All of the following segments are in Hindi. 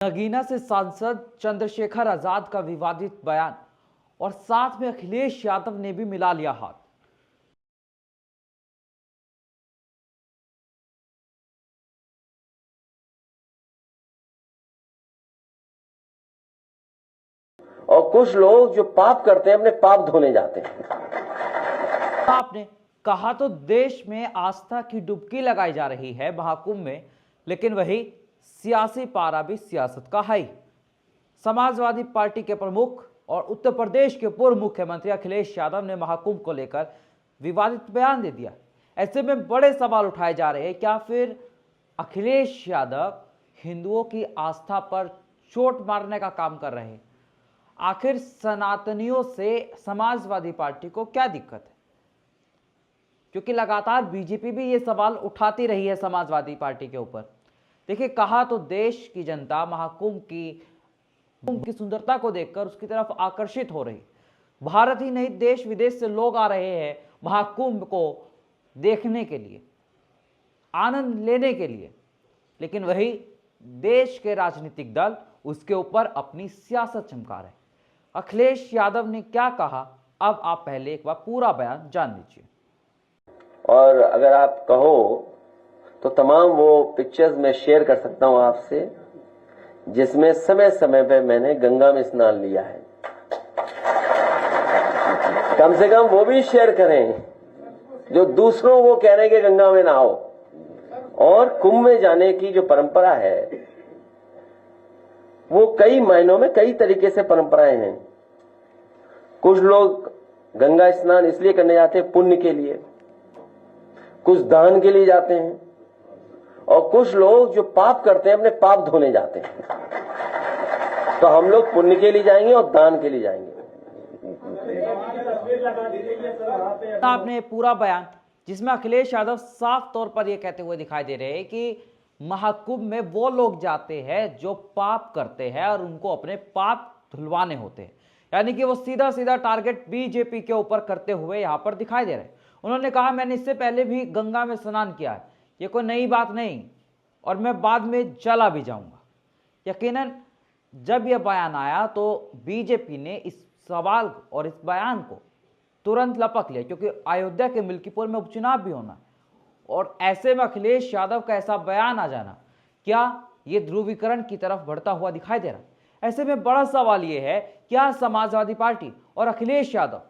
नगीना से सांसद चंद्रशेखर आजाद का विवादित बयान और साथ में अखिलेश यादव ने भी मिला लिया हाथ। और कुछ लोग जो पाप करते हैं अपने पाप धोने जाते हैं। आपने कहा तो देश में आस्था की डुबकी लगाई जा रही है महाकुंभ में, लेकिन वही सियासी पारा भी सियासत का है। समाजवादी पार्टी के प्रमुख और उत्तर प्रदेश के पूर्व मुख्यमंत्री अखिलेश यादव ने महाकुंभ को लेकर विवादित बयान दे दिया। ऐसे में बड़े सवाल उठाए जा रहे हैं, क्या फिर अखिलेश यादव हिंदुओं की आस्था पर चोट मारने का काम कर रहे हैं? आखिर सनातनियों से समाजवादी पार्टी को क्या दिक्कत है? क्योंकि लगातार बीजेपी भी ये सवाल उठाती रही है समाजवादी पार्टी के ऊपर। देखिए, कहा तो देश की जनता महाकुंभ की सुंदरता को देखकर उसकी तरफ आकर्षित हो रही। भारत ही नहीं, देश विदेश से लोग आ रहे हैं महाकुंभ को देखने के लिए, आनंद लेने के लिए। लेकिन वही देश के राजनीतिक दल उसके ऊपर अपनी सियासत चमका रहे। अखिलेश यादव ने क्या कहा, अब आप पहले एक बार पूरा बयान जान लीजिए। और अगर आप कहो तो तमाम वो पिक्चर्स मैं शेयर कर सकता हूं आपसे जिसमें समय समय पे मैंने गंगा में स्नान लिया है। कम से कम वो भी शेयर करें जो दूसरों को कह रहे हैं कि गंगा में नहाओ। और कुंभ में जाने की जो परंपरा है वो कई मायनों में कई तरीके से परंपराएं हैं। कुछ लोग गंगा स्नान इसलिए करने जाते हैं पुण्य के लिए, कुछ दान के लिए जाते हैं, और कुछ लोग जो पाप करते हैं अपने पाप धोने जाते हैं। तो हम लोग पुण्य के लिए जाएंगे और दान के लिए जाएंगे। आपने पूरा बयान जिसमें अखिलेश यादव साफ तौर पर यह कहते हुए दिखाई दे रहे हैं कि महाकुंभ में वो लोग जाते हैं जो पाप करते हैं और उनको अपने पाप धुलवाने होते हैं। यानी कि वो सीधा सीधा टारगेट बीजेपी के ऊपर करते हुए यहां पर दिखाई दे रहे हैं। उन्होंने कहा, मैंने इससे पहले भी गंगा में स्नान किया है, ये कोई नई बात नहीं, और मैं बाद में चला भी जाऊंगा। यकीनन जब यह बयान आया तो बीजेपी ने इस सवाल और इस बयान को तुरंत लपक लिया, क्योंकि अयोध्या के मिल्कीपुर में उपचुनाव भी होना, और ऐसे में अखिलेश यादव का ऐसा बयान आ जाना, क्या ये ध्रुवीकरण की तरफ बढ़ता हुआ दिखाई दे रहा है? ऐसे में बड़ा सवाल यह है, क्या समाजवादी पार्टी और अखिलेश यादव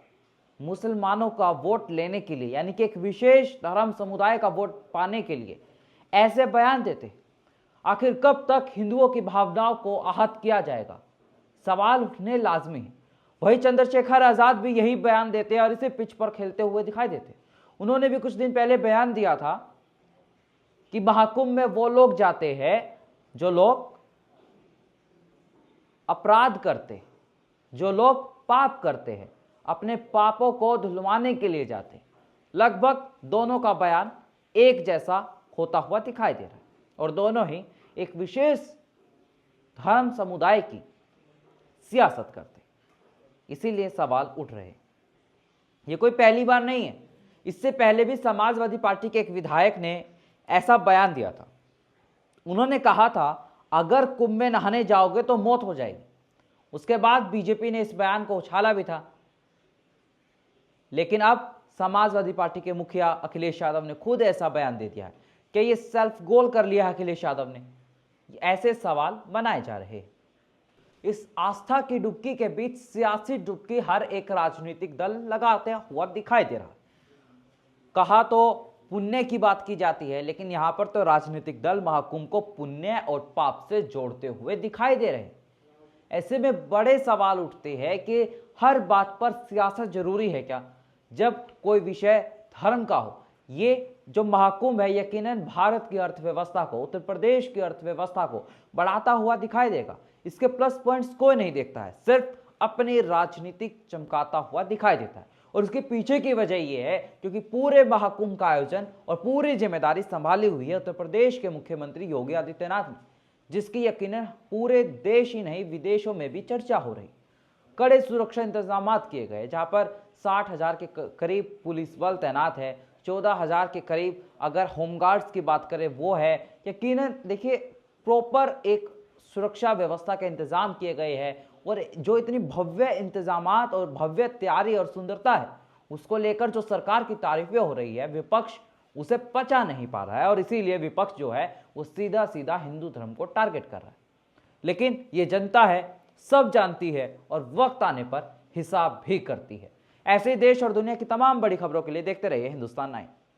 मुसलमानों का वोट लेने के लिए, यानी कि एक विशेष धर्म समुदाय का वोट पाने के लिए ऐसे बयान देते? आखिर कब तक हिंदुओं की भावनाओं को आहत किया जाएगा? सवाल उठने लाजमी है। वही चंद्रशेखर आजाद भी यही बयान देते हैं और इसे पिच पर खेलते हुए दिखाई देते। उन्होंने भी कुछ दिन पहले बयान दिया था कि महाकुंभ में वो लोग जाते हैं जो लोग अपराध करते, जो लोग पाप करते हैं, अपने पापों को धुलवाने के लिए जाते। लगभग दोनों का बयान एक जैसा होता हुआ दिखाई दे रहा है, और दोनों ही एक विशेष धर्म समुदाय की सियासत करते। इसीलिए सवाल उठ रहे हैं। यह कोई पहली बार नहीं है, इससे पहले भी समाजवादी पार्टी के एक विधायक ने ऐसा बयान दिया था। उन्होंने कहा था, अगर कुंभ में नहाने जाओगे तो मौत हो जाएगी। उसके बाद बीजेपी ने इस बयान को उछाला भी था, लेकिन अब समाजवादी पार्टी के मुखिया अखिलेश यादव ने खुद ऐसा बयान दे दिया है कि ये सेल्फ गोल कर लिया है अखिलेश यादव ने। ऐसे सवाल बनाए जा रहे हैं। इस आस्था की डुबकी के बीच सियासी डुबकी हर एक राजनीतिक दल लगाते हुआ दिखाई दे रहा है। कहा तो पुण्य की बात की जाती है, लेकिन यहां पर तो राजनीतिक दल महाकुंभ को पुण्य और पाप से जोड़ते हुए दिखाई दे रहे हैं। ऐसे में बड़े सवाल उठते हैं कि हर बात पर सियासत जरूरी है क्या? जब कोई विषय धर्म का हो, ये जो महाकुंभ है यकीनन भारत की अर्थव्यवस्था को, उत्तर प्रदेश की अर्थव्यवस्था को बढ़ाता हुआ दिखाई देगा। इसके प्लस पॉइंट्स कोई नहीं देखता है, सिर्फ अपनी राजनीतिक चमकाता हुआ दिखाई देता है। और उसके पीछे की वजह यह है क्योंकि पूरे महाकुंभ का आयोजन और पूरी जिम्मेदारी संभाली हुई है उत्तर प्रदेश के मुख्यमंत्री योगी आदित्यनाथ ने, जिसकी यकीनन पूरे देश ही नहीं विदेशों में भी चर्चा हो रही। कड़े सुरक्षा इंतजाम किए गए, जहां पर 60,000 के करीब पुलिस बल तैनात है, 14,000 के करीब अगर होमगार्ड्स की बात करें वो है। यकीनन देखिए, प्रॉपर एक सुरक्षा व्यवस्था के इंतजाम किए गए हैं और जो इतनी भव्य इंतजामात और भव्य तैयारी और सुंदरता है, उसको लेकर जो सरकार की तारीफें हो रही है, विपक्ष उसे पचा नहीं पा रहा है और इसीलिए विपक्ष जो है वो सीधा सीधा हिंदू धर्म को टारगेट कर रहा है। लेकिन ये जनता है, सब जानती है और वक्त आने पर हिसाब भी करती है। ऐसे ही देश और दुनिया की तमाम बड़ी खबरों के लिए देखते रहिए हिंदुस्तान 9।